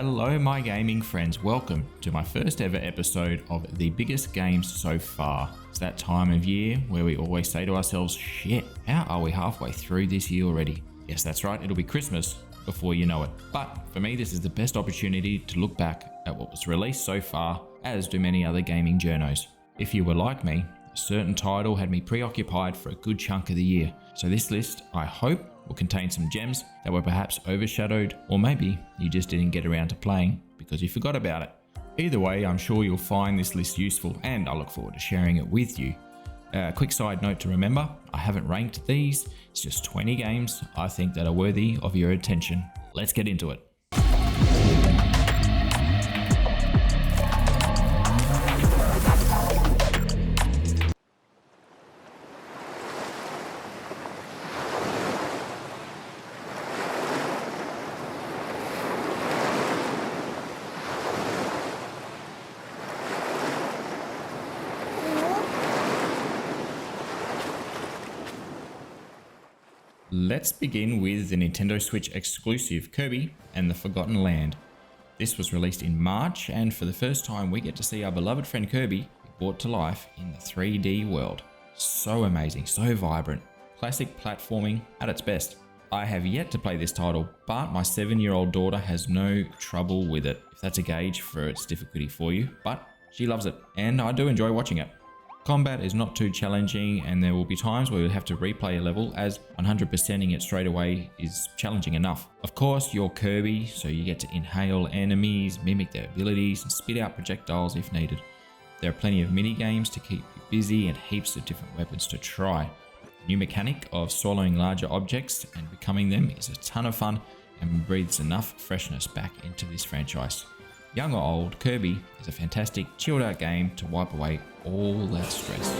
Hello my gaming friends, welcome to my first ever episode of the biggest games so far. It's that time of year where we always say to ourselves, shit, how are we halfway through this year already? Yes, that's right, it'll be Christmas before you know it. But for me, this is the best opportunity to look back at what was released so far, as do many other gaming journos. If you were like me, a certain title had me preoccupied for a good chunk of the year. So this list, I hope, will contain some gems that were perhaps overshadowed, or maybe you just didn't get around to playing because you forgot about it. Either way, I'm sure you'll find this list useful and I look forward to sharing it with you. Quick side note to remember, I haven't ranked these, it's just 20 games I think that are worthy of your attention. Let's get into it. Let's begin with the Nintendo Switch exclusive Kirby and the Forgotten Land. This was released in March, and for the first time we get to see our beloved friend Kirby be brought to life in the 3D world. So amazing, so vibrant, classic platforming at its best. I have yet to play this title, but my 7-year-old daughter has no trouble with it, if that's a gauge for its difficulty for you, but she loves it, and I do enjoy watching it. Combat is not too challenging, and there will be times where you'll have to replay a level, as 100%ing it straight away is challenging enough. Of course, you're Kirby, so you get to inhale enemies, mimic their abilities, and spit out projectiles if needed. There are plenty of mini games to keep you busy and heaps of different weapons to try. The new mechanic of swallowing larger objects and becoming them is a ton of fun and breathes enough freshness back into this franchise. Young or old, Kirby is a fantastic chilled out game to wipe away all that stress.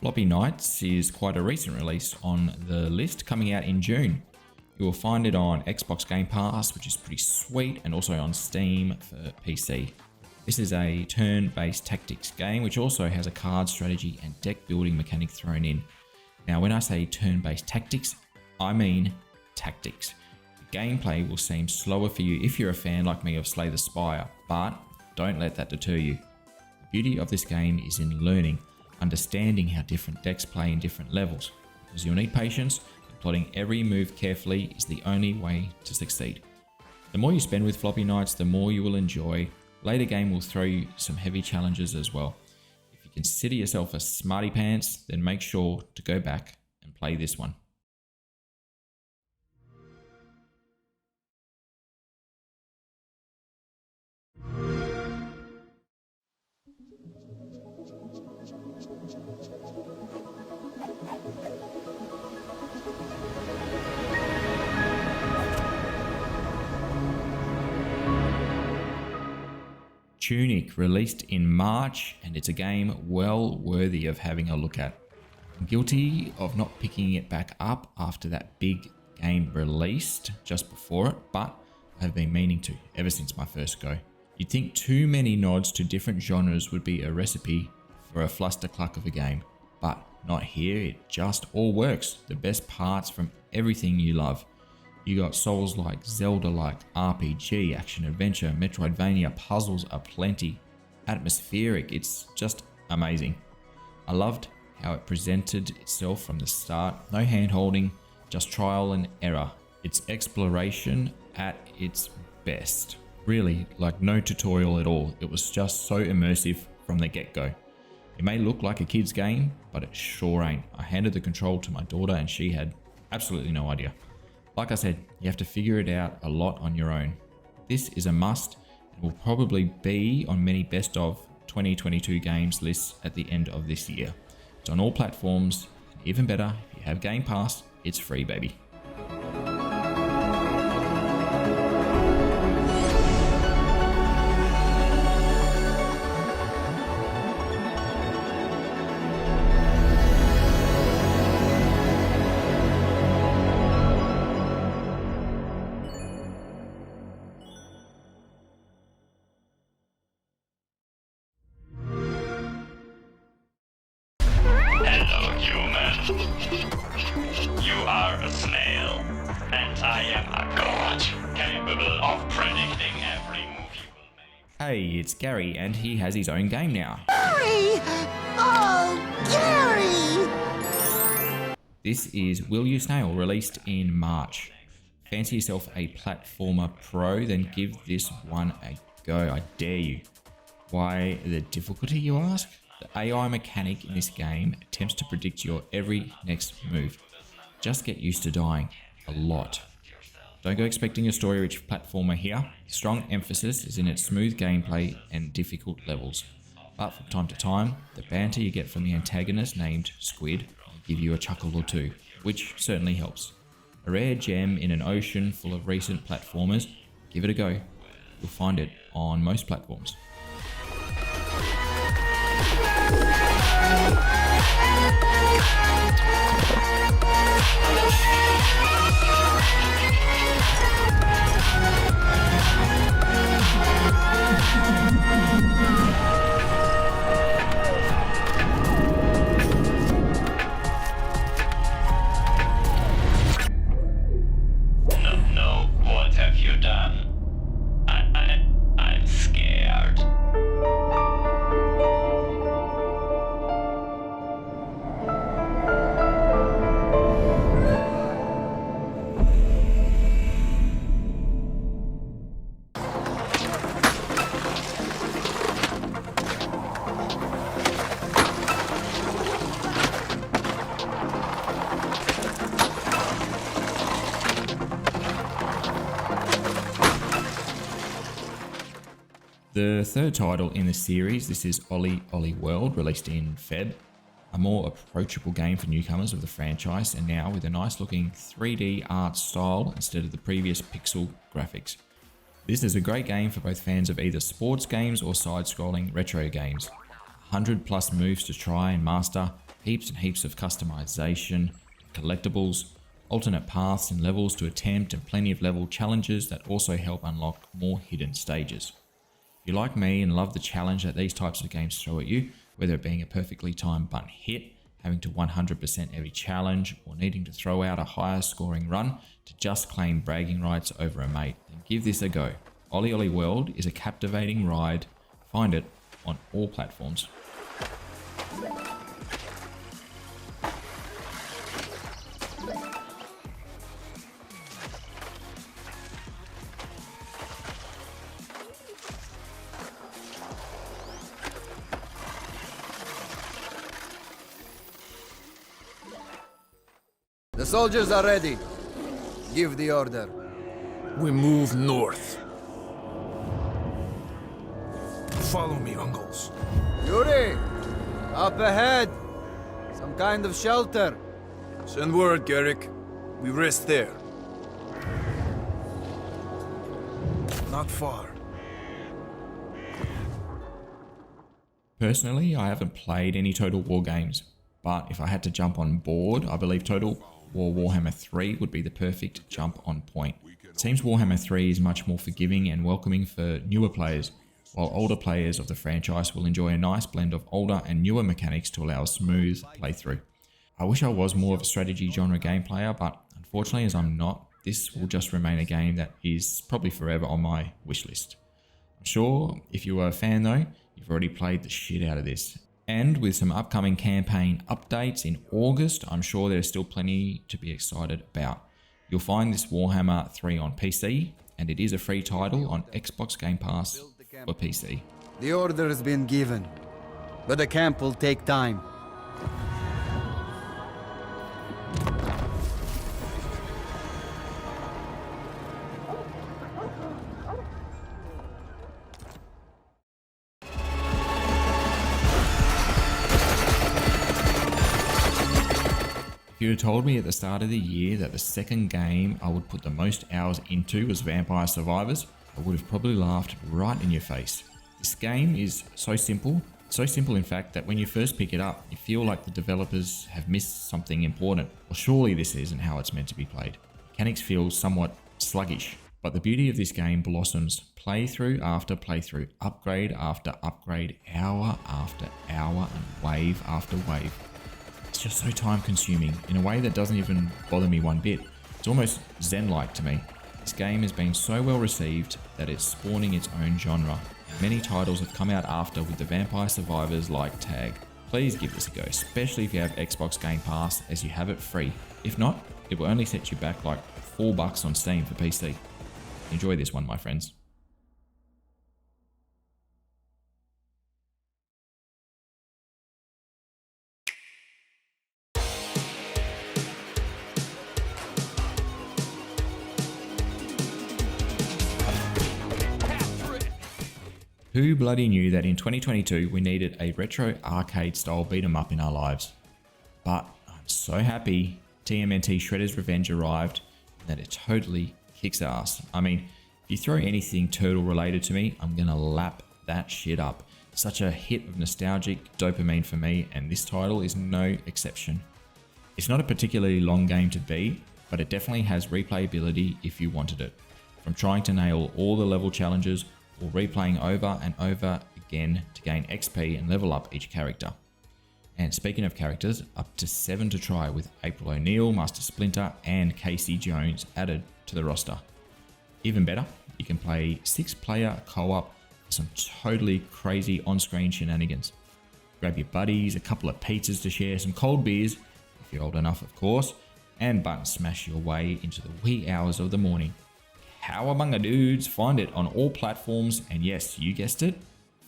Floppy Knights is quite a recent release on the list, coming out in June. You will find it on Xbox Game Pass, which is pretty sweet, and also on Steam for PC. This is a turn-based tactics game, which also has a card strategy and deck building mechanic thrown in. Now, when I say turn-based tactics, I mean tactics. The gameplay will seem slower for you if you're a fan like me of Slay the Spire, but don't let that deter you. The beauty of this game is in learning, understanding how different decks play in different levels, because you'll need patience, and plotting every move carefully is the only way to succeed. The more you spend with Floppy Knights, the more you will enjoy. Later game will throw you some heavy challenges as well. If you consider yourself a smarty pants, then make sure to go back and play this one. TUNIC released in March, and it's a game well worthy of having a look at. I'm guilty of not picking it back up after that big game released just before it, but I've been meaning to ever since my first go. You'd think too many nods to different genres would be a recipe for a flustercluck of a game, but not here. It just all works. The best parts from everything you love. You got Souls-like, Zelda-like, RPG, action-adventure, Metroidvania, puzzles aplenty. Atmospheric, it's just amazing. I loved how it presented itself from the start. No hand-holding, just trial and error. It's exploration at its best. Really, like no tutorial at all. It was just so immersive from the get-go. It may look like a kid's game, but it sure ain't. I handed the control to my daughter and she had absolutely no idea. Like I said, you have to figure it out a lot on your own. This is a must and will probably be on many best of 2022 games lists at the end of this year. It's on all platforms, and even better, if you have Game Pass, it's free, baby. Hello, human. You are a snail, and I am a god, capable of predicting every move you will make. Hey, it's Gary, and he has his own game now. Gary! Oh, Gary! This is You Snail, released in March. Fancy yourself a platformer pro, then give this one a go, I dare you. Why the difficulty, you ask? The AI mechanic in this game attempts to predict your every next move. Just get used to dying a lot. Don't go expecting a story-rich platformer here. Strong emphasis is in its smooth gameplay and difficult levels. But from time to time, the banter you get from the antagonist named Squid will give you a chuckle or two, which certainly helps. A rare gem in an ocean full of recent platformers. Give it a go. You'll find it on most platforms. No, what have you done? I'm scared. The third title in the series, this is OlliOlli World, released in Feb. A more approachable game for newcomers of the franchise, and now with a nice looking 3D art style instead of the previous pixel graphics. This is a great game for both fans of either sports games or side-scrolling retro games. 100 plus moves to try and master, heaps and heaps of customization, collectibles, alternate paths and levels to attempt, and plenty of level challenges that also help unlock more hidden stages. If you like me and love the challenge that these types of games throw at you, whether it being a perfectly timed button hit, having to 100% every challenge, or needing to throw out a higher scoring run to just claim bragging rights over a mate, then give this a go. OlliOlli World is a captivating ride. Find it on all platforms. The soldiers are ready. Give the order. We move north. Follow me, uncles. Yuri! Up ahead! Some kind of shelter. Send word, Garrick. We rest there. Not far. Personally, I haven't played any Total War games, but if I had to jump on board, I believe Total War Warhammer 3 would be the perfect jump on point. It seems Warhammer 3 is much more forgiving and welcoming for newer players, while older players of the franchise will enjoy a nice blend of older and newer mechanics to allow a smooth playthrough. I wish I was more of a strategy genre game player, but unfortunately as I'm not, this will just remain a game that is probably forever on my wish list. I'm sure if you are a fan though, you've already played the shit out of this. And with some upcoming campaign updates in August, I'm sure there's still plenty to be excited about. You'll find this Warhammer 3 on PC, and it is a free title on Xbox Game Pass for PC. The order has been given, but the camp will take time. If you had told me at the start of the year that the second game I would put the most hours into was Vampire Survivors, I would have probably laughed right in your face. This game is so simple in fact that when you first pick it up, you feel like the developers have missed something important. Well, surely this isn't how it's meant to be played. Mechanics feel somewhat sluggish, but the beauty of this game blossoms playthrough after playthrough, upgrade after upgrade, hour after hour, and wave after wave. It's just so time consuming in a way that doesn't even bother me one bit. It's almost zen-like to me. This game has been so well received that it's spawning its own genre. Many titles have come out after with the Vampire Survivors like tag. Please give this a go, especially if you have Xbox Game Pass, as you have it free. If not, it will only set you back like $4 on Steam for PC. Enjoy this one, my friends. Who bloody knew that in 2022 we needed a retro arcade style beat 'em up in our lives? But I'm so happy TMNT Shredder's Revenge arrived and that it totally kicks ass. I mean, if you throw anything turtle related to me, I'm gonna lap that shit up. Such a hit of nostalgic dopamine for me, and this title is no exception. It's not a particularly long game to beat, but it definitely has replayability if you wanted it. From trying to nail all the level challenges or replaying over and over again to gain XP and level up each character. And speaking of characters, up to 7 to try with April O'Neil, Master Splinter and Casey Jones added to the roster. Even better, you can play 6-player co-op for some totally crazy on-screen shenanigans. Grab your buddies, a couple of pizzas to share, some cold beers, if you're old enough of course, and button smash your way into the wee hours of the morning. Cowabunga dudes, find it on all platforms, and yes, you guessed it,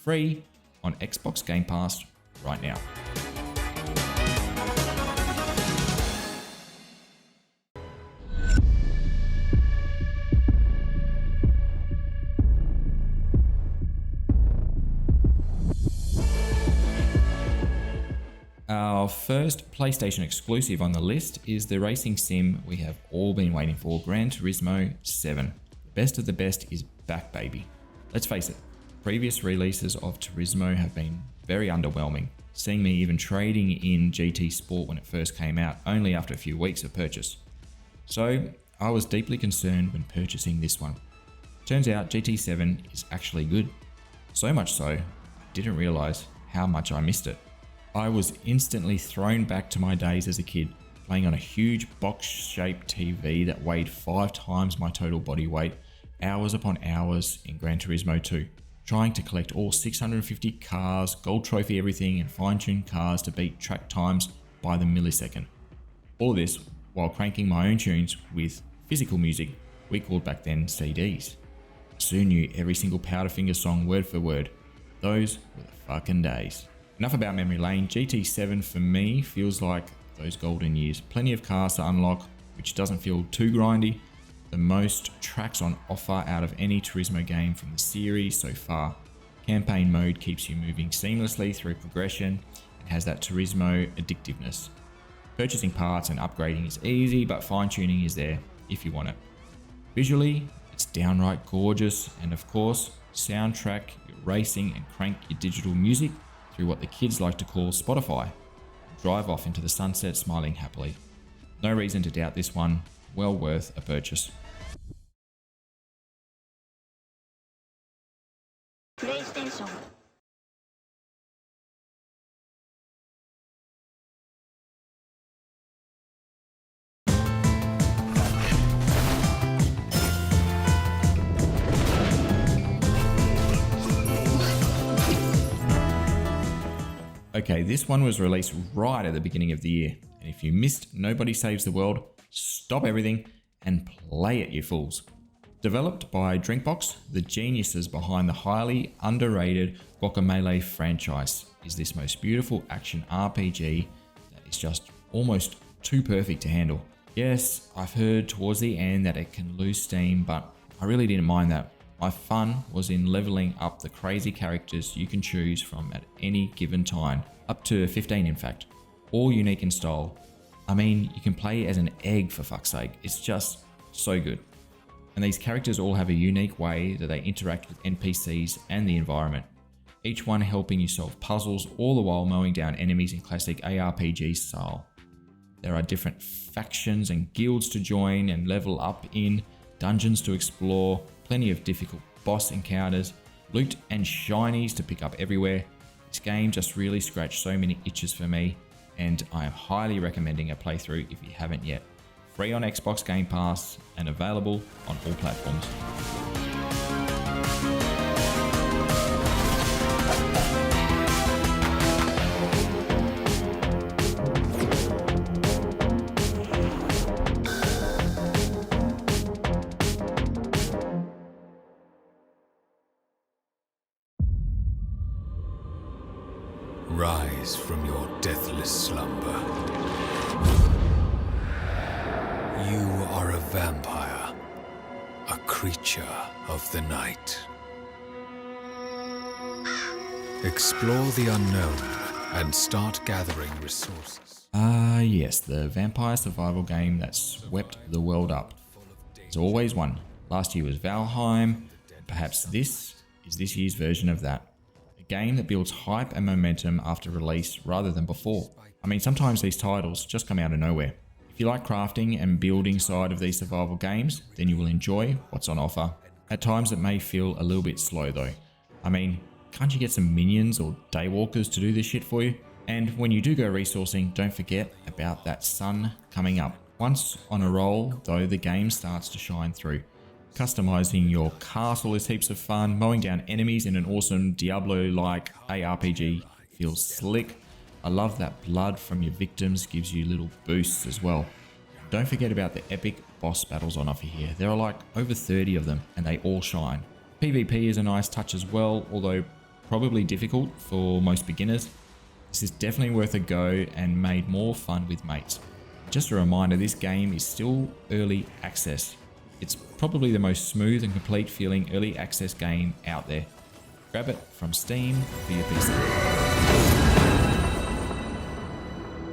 free on Xbox Game Pass right now. Our first PlayStation exclusive on the list is the racing sim we have all been waiting for, Gran Turismo 7. The best of the best is back, baby. Let's face it, previous releases of Turismo have been very underwhelming, seeing me even trading in GT Sport when it first came out, only after a few weeks of purchase. So I was deeply concerned when purchasing this one. Turns out GT7 is actually good. So much so, I didn't realize how much I missed it. I was instantly thrown back to my days as a kid, playing on a huge box-shaped TV that weighed 5 times my total body weight, hours upon hours in Gran Turismo 2, trying to collect all 650 cars, gold trophy everything, and fine-tune cars to beat track times by the millisecond. All of this while cranking my own tunes with physical music we called back then CDs. Soon knew every single Powderfinger song word for word. Those were the fucking days. Enough about memory lane. GT7 for me feels like those golden years. Plenty of cars to unlock, which doesn't feel too grindy. The most tracks on offer out of any Turismo game from the series so far. Campaign mode keeps you moving seamlessly through progression and has that Turismo addictiveness. Purchasing parts and upgrading is easy, but fine-tuning is there if you want it. Visually, it's downright gorgeous, and of course, soundtrack your racing and crank your digital music through what the kids like to call Spotify. Drive off into the sunset smiling happily. No reason to doubt this one, well worth a purchase. PlayStation. Okay, this one was released right at the beginning of the year, and if you missed Nobody Saves the World, stop everything and play it, you fools. Developed by Drinkbox, the geniuses behind the highly underrated Guacamelee franchise is this most beautiful action RPG that is just almost too perfect to handle. Yes, I've heard towards the end that it can lose steam, but I really didn't mind that. My fun was in leveling up the crazy characters you can choose from at any given time, up to 15 in fact, all unique in style. I mean, you can play as an egg for fuck's sake. It's just so good. And these characters all have a unique way that they interact with NPCs and the environment. Each one helping you solve puzzles, all the while mowing down enemies in classic ARPG style. There are different factions and guilds to join and level up in, dungeons to explore, plenty of difficult boss encounters, loot and shinies to pick up everywhere. This game just really scratched so many itches for me, and I am highly recommending a playthrough if you haven't yet. Free on Xbox Game Pass and available on all platforms. Rise from your deathless slumber. You are a vampire, a creature of the night. Explore the unknown and start gathering resources. Yes, the vampire survival game that swept the world up. There's always one. Last year was Valheim. Perhaps this is this year's version of that. A game that builds hype and momentum after release rather than before. I mean, sometimes these titles just come out of nowhere. If you like crafting and building side of these survival games, then you will enjoy what's on offer. At times it may feel a little bit slow though. I mean, can't you get some minions or daywalkers to do this shit for you? And when you do go resourcing, don't forget about that sun coming up. Once on a roll though, the game starts to shine through. Customizing your castle is heaps of fun. Mowing down enemies in an awesome Diablo-like ARPG feels slick. I love that blood from your victims gives you little boosts as well. Don't forget about the epic boss battles on offer here. There are like over 30 of them and they all shine. PvP is a nice touch as well, although probably difficult for most beginners. This is definitely worth a go and made more fun with mates. Just a reminder, this game is still early access. It's probably the most smooth and complete feeling early access game out there. Grab it from Steam for your PC.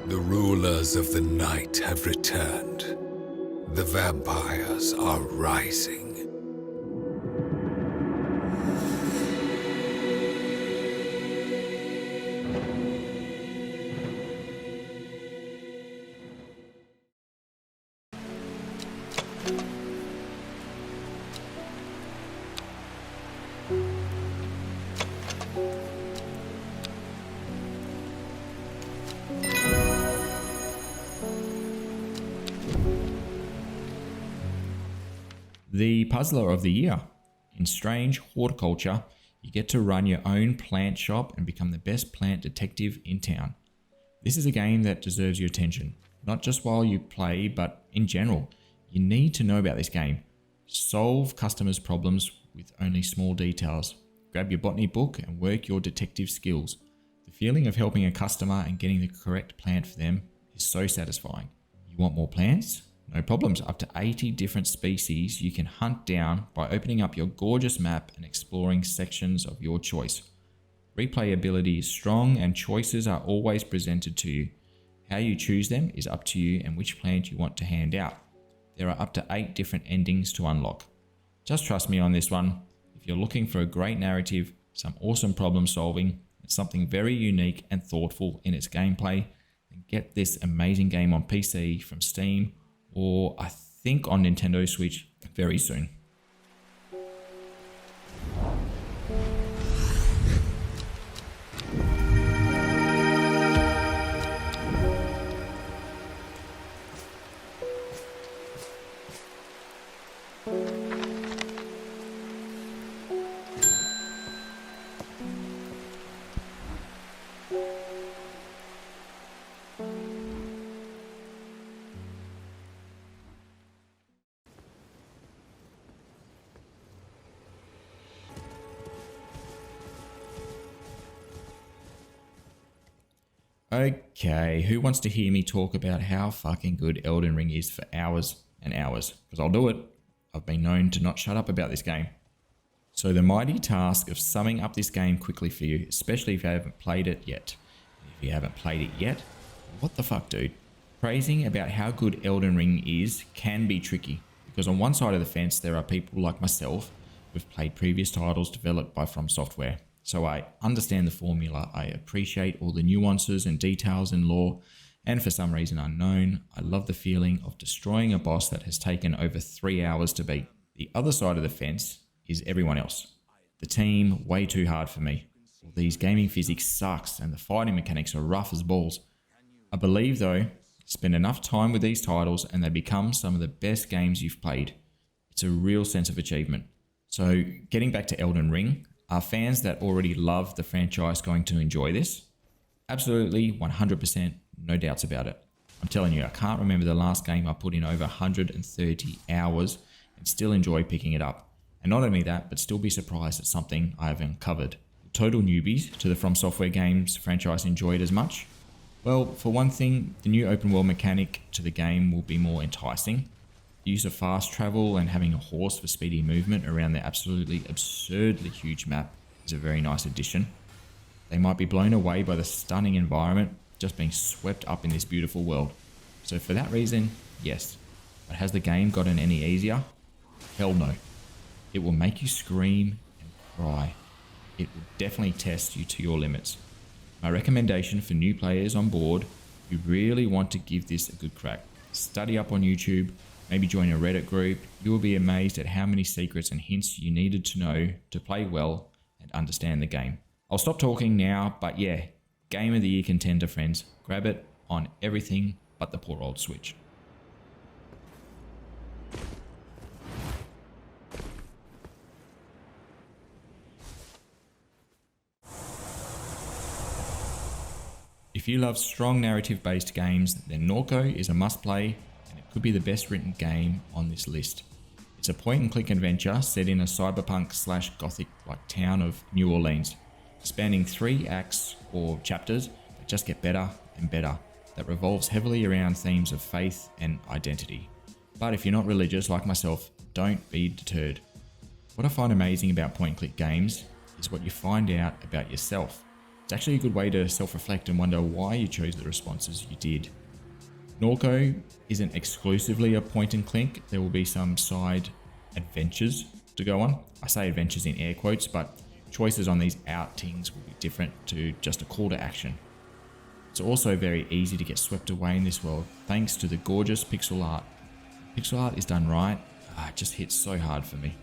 The rulers of the night have returned. The vampires are rising. The Puzzler of the Year. In Strange Horticulture, you get to run your own plant shop and become the best plant detective in town. This is a game that deserves your attention, not just while you play, but in general. You need to know about this game. Solve customers' problems with only small details. Grab your botany book and work your detective skills. The feeling of helping a customer and getting the correct plant for them is so satisfying. You want more plants? No problems. Up to 80 different species you can hunt down by opening up your gorgeous map and exploring sections of your choice. Replayability is strong and choices are always presented to you. How you choose them is up to you and which plant you want to hand out. There are up to 8 different endings to unlock. Just trust me on this one. If you're looking for a great narrative, some awesome problem solving, and something very unique and thoughtful in its gameplay, then get this amazing game on PC from Steam, or I think on Nintendo Switch very soon. Okay, who wants to hear me talk about how fucking good Elden Ring is for hours and hours? Because I'll do it. I've been known to not shut up about this game. So the mighty task of summing up this game quickly for you, especially if you haven't played it yet. If you haven't played it yet, what the fuck, dude? Praising about how good Elden Ring is can be tricky, because on one side of the fence there are people like myself who've played previous titles developed by From Software. So I understand the formula, I appreciate all the nuances and details in lore, and for some reason unknown, I love the feeling of destroying a boss that has taken over 3 hours to beat. The other side of the fence is everyone else. The team, way too hard for me. All these gaming physics sucks and the fighting mechanics are rough as balls. I believe though, spend enough time with these titles and they become some of the best games you've played. It's a real sense of achievement. So getting back to Elden Ring, are fans that already love the franchise going to enjoy this? Absolutely, 100%, no doubts about it. I'm telling you, I can't remember the last game I put in over 130 hours and still enjoy picking it up. And not only that, but still be surprised at something I have uncovered. Total newbies to the From Software games franchise enjoy it as much? Well, for one thing, the new open world mechanic to the game will be more enticing. The use of fast travel and having a horse for speedy movement around the absolutely absurdly huge map is a very nice addition. They might be blown away by the stunning environment, just being swept up in this beautiful world. So for that reason, yes. But has the game gotten any easier? Hell no. It will make you scream and cry. It will definitely test you to your limits. My recommendation for new players on board who really want to give this a good crack: study up on YouTube, maybe join a Reddit group. You will be amazed at how many secrets and hints you needed to know to play well and understand the game. I'll stop talking now, but yeah, Game of the Year contender, friends. Grab it on everything but the poor old Switch. If you love strong narrative-based games, then NORCO is a must-play, and it could be the best written game on this list. It's a point-and-click adventure set in a cyberpunk/gothic-like town of New Orleans, spanning 3 acts or chapters that just get better and better, that revolves heavily around themes of faith and identity. But if you're not religious like myself, don't be deterred. What I find amazing about point-and-click games is what you find out about yourself. It's actually a good way to self-reflect and wonder why you chose the responses you did. NORCO isn't exclusively a point and click. There will be some side adventures to go on. I say adventures in air quotes, but choices on these outings will be different to just a call to action. It's also very easy to get swept away in this world thanks to the gorgeous pixel art. Pixel art is done right, it just hits so hard for me.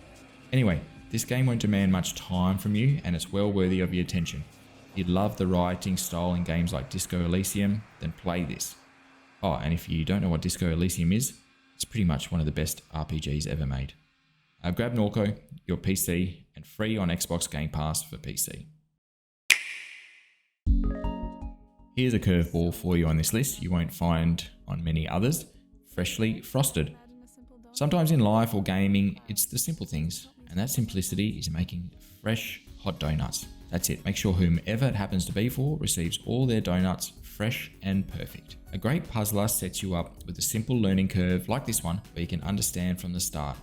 Anyway, this game won't demand much time from you and it's well worthy of your attention. If you love the writing style in games like Disco Elysium, then play this. Oh, and if you don't know what Disco Elysium is, it's pretty much one of the best RPGs ever made. Grab NORCO, your PC, and free on Xbox Game Pass for PC. Here's a curveball for you on this list you won't find on many others: freshly frosted. Sometimes in life or gaming, it's the simple things, and that simplicity is making fresh hot donuts. That's it. Make sure whomever it happens to be for receives all their donuts fresh and perfect. A great puzzler sets you up with a simple learning curve like this one, where you can understand from the start.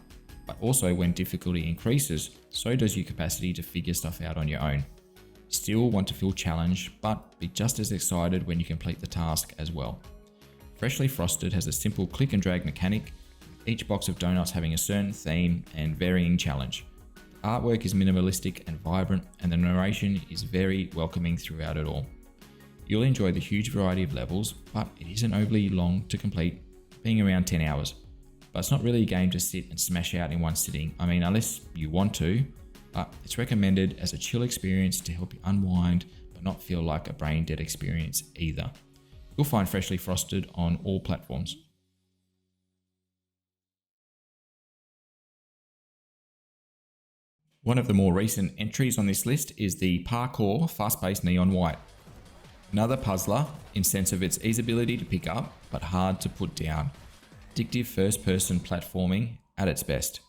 But also when difficulty increases, so does your capacity to figure stuff out on your own. You still want to feel challenged, but be just as excited when you complete the task as well. Freshly Frosted has a simple click and drag mechanic, with each box of donuts having a certain theme and varying challenge. The artwork is minimalistic and vibrant, and the narration is very welcoming throughout it all. You'll enjoy the huge variety of levels, but it isn't overly long to complete, being around 10 hours. But it's not really a game to sit and smash out in one sitting. I mean, unless you want to, but it's recommended as a chill experience to help you unwind, but not feel like a brain dead experience either. You'll find Freshly Frosted on all platforms. One of the more recent entries on this list is the parkour fast-paced Neon White. Another puzzler in sense of its easyability to pick up, but hard to put down. Addictive first-person platforming at its best.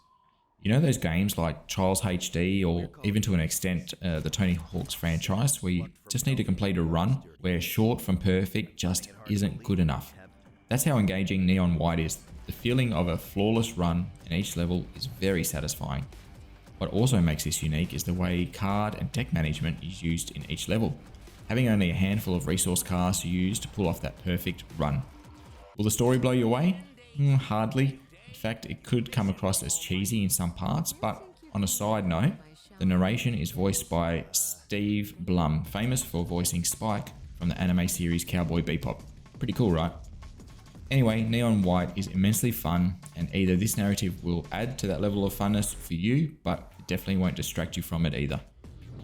You know those games like Trials HD or even to an extent the Tony Hawk's franchise where you just need to complete a run where short from perfect just isn't good enough. That's how engaging Neon White is. The feeling of a flawless run in each level is very satisfying. What also makes this unique is the way card and deck management is used in each level, having only a handful of resource cards to use to pull off that perfect run. Will the story blow you away? Hardly. In fact, it could come across as cheesy in some parts, but on a side note, the narration is voiced by Steve Blum, famous for voicing Spike from the anime series Cowboy Bebop. Pretty cool, right? Anyway, Neon White is immensely fun, and either this narrative will add to that level of funness for you, but it definitely won't distract you from it either.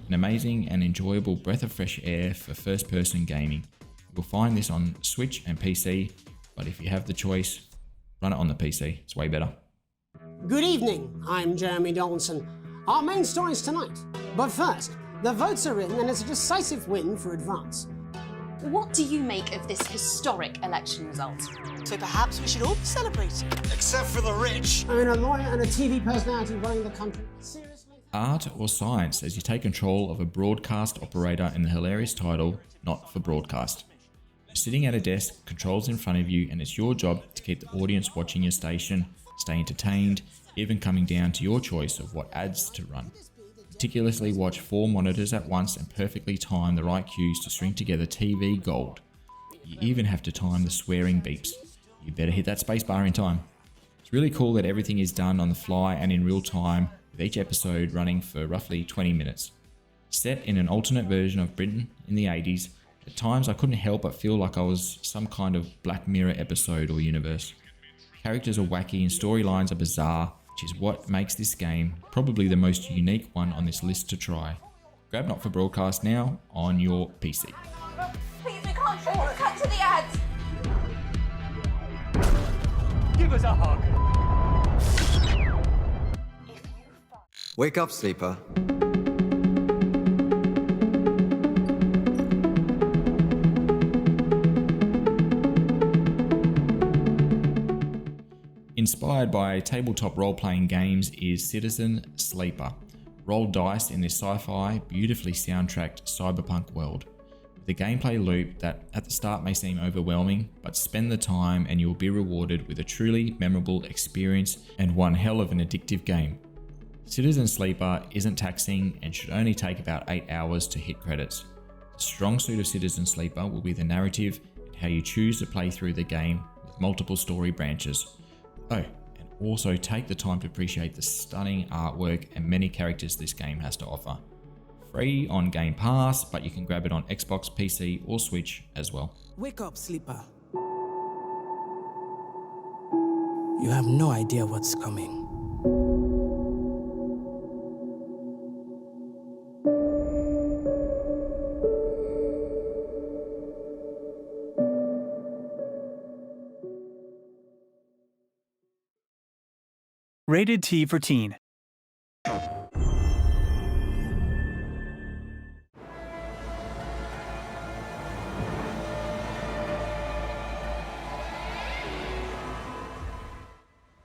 An amazing and enjoyable breath of fresh air for first-person gaming. You'll find this on Switch and PC, but if you have the choice, run it on the PC. It's way better. Good evening, I'm Jeremy Donaldson. Our main stories tonight. But first, the votes are in and it's a decisive win for Advance. What do you make of this historic election result? So perhaps we should all be celebrating. Except for the rich. I mean, a lawyer and a TV personality running the country. Seriously? Art or science as you take control of a broadcast operator in the hilarious title, Not for Broadcast. You're sitting at a desk, controls in front of you, and it's your job to keep the audience watching your station, stay entertained, even coming down to your choice of what ads to run. Meticulously watch 4 monitors at once and perfectly time the right cues to string together TV gold. You even have to time the swearing beeps. You better hit that spacebar in time. It's really cool that everything is done on the fly and in real time, with each episode running for roughly 20 minutes. Set in an alternate version of Britain in the 80s, at times I couldn't help but feel like I was some kind of Black Mirror episode or universe. Characters are wacky and storylines are bizarre, which is what makes this game probably the most unique one on this list to try. Grab Not for Broadcast now on your PC. Please, we can't cut to the ads. Give us a hug. Wake up, sleeper. Inspired by tabletop role-playing games is Citizen Sleeper. Roll dice in this sci-fi, beautifully soundtracked cyberpunk world. With a gameplay loop that at the start may seem overwhelming, but spend the time and you'll be rewarded with a truly memorable experience and one hell of an addictive game. Citizen Sleeper isn't taxing and should only take about 8 hours to hit credits. The strong suit of Citizen Sleeper will be the narrative and how you choose to play through the game with multiple story branches. Oh, and also take the time to appreciate the stunning artwork and many characters this game has to offer. Free on Game Pass, but you can grab it on Xbox, PC or Switch as well. Wake up, sleeper. You have no idea what's coming. Rated T for Teen.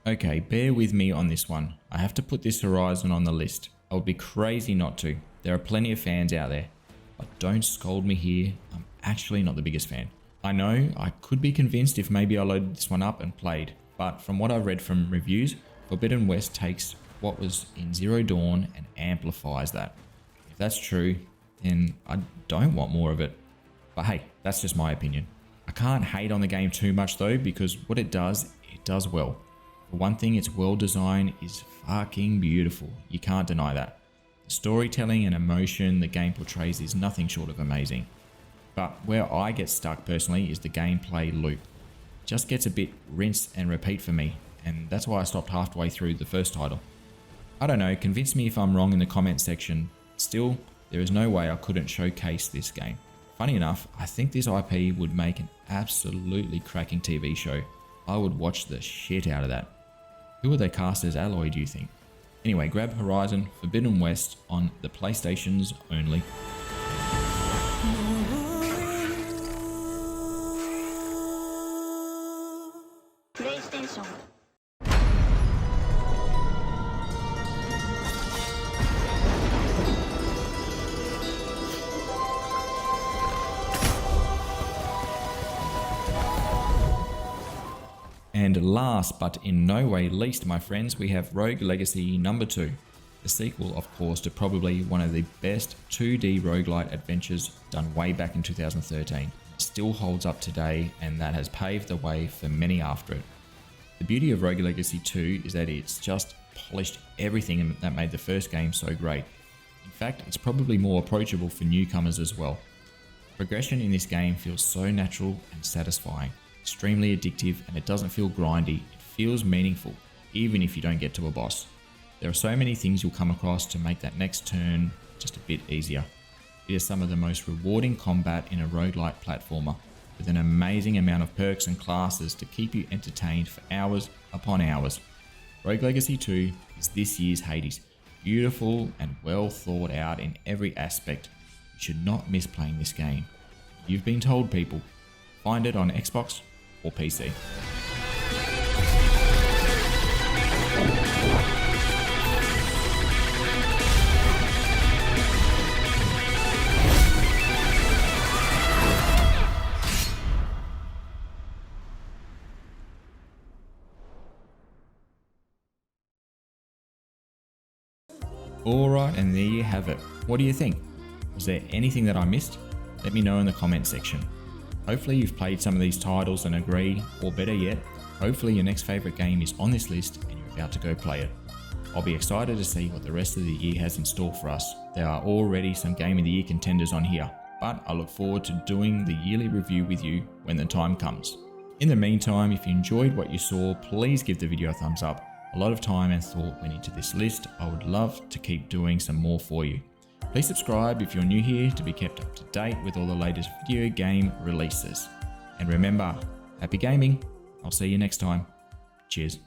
Okay, bear with me on this one. I have to put this Horizon on the list. I would be crazy not to. There are plenty of fans out there. But don't scold me here, I'm actually not the biggest fan. I know I could be convinced if maybe I loaded this one up and played, but from what I've read from reviews, Forbidden West takes what was in Zero Dawn and amplifies that. If that's true, then I don't want more of it. But hey, that's just my opinion. I can't hate on the game too much though, because what it does well. For one thing, its world design is fucking beautiful. You can't deny that. The storytelling and emotion the game portrays is nothing short of amazing. But where I get stuck personally is the gameplay loop. It just gets a bit rinse and repeat for me, and that's why I stopped halfway through the first title. I don't know, convince me if I'm wrong in the comment section. Still, there is no way I couldn't showcase this game. Funny enough, I think this IP would make an absolutely cracking TV show. I would watch the shit out of that. Who would they cast as Aloy, do you think? Anyway, grab Horizon Forbidden West on the PlayStations only. PlayStation. And last but in no way least, my friends, we have Rogue Legacy number 2. The sequel, of course, to probably one of the best 2D roguelite adventures done way back in 2013. still holds up today, and that has paved the way for many after it. The beauty of Rogue Legacy 2 is that it's just polished everything that made the first game so great. In fact, it's probably more approachable for newcomers as well. Progression in this game feels so natural and satisfying, extremely addictive, and it doesn't feel grindy. It feels meaningful, even if you don't get to a boss. There are so many things you'll come across to make that next turn just a bit easier. It is some of the most rewarding combat in a roguelike platformer, with an amazing amount of perks and classes to keep you entertained for hours upon hours. Rogue Legacy 2 is this year's Hades, beautiful and well thought out in every aspect. You should not miss playing this game. You've been told, people. Find it on Xbox or PC. Alright, and there you have it. What do you think? Was there anything that I missed? Let me know in the comment section. Hopefully you've played some of these titles and agree, or better yet, hopefully your next favourite game is on this list and you're about to go play it. I'll be excited to see what the rest of the year has in store for us. There are already some Game of the Year contenders on here, but I look forward to doing the yearly review with you when the time comes. In the meantime, if you enjoyed what you saw, please give the video a thumbs up. A lot of time and thought went into this list. I would love to keep doing some more for you. Please subscribe if you're new here to be kept up to date with all the latest video game releases. And remember, happy gaming. I'll see you next time. Cheers.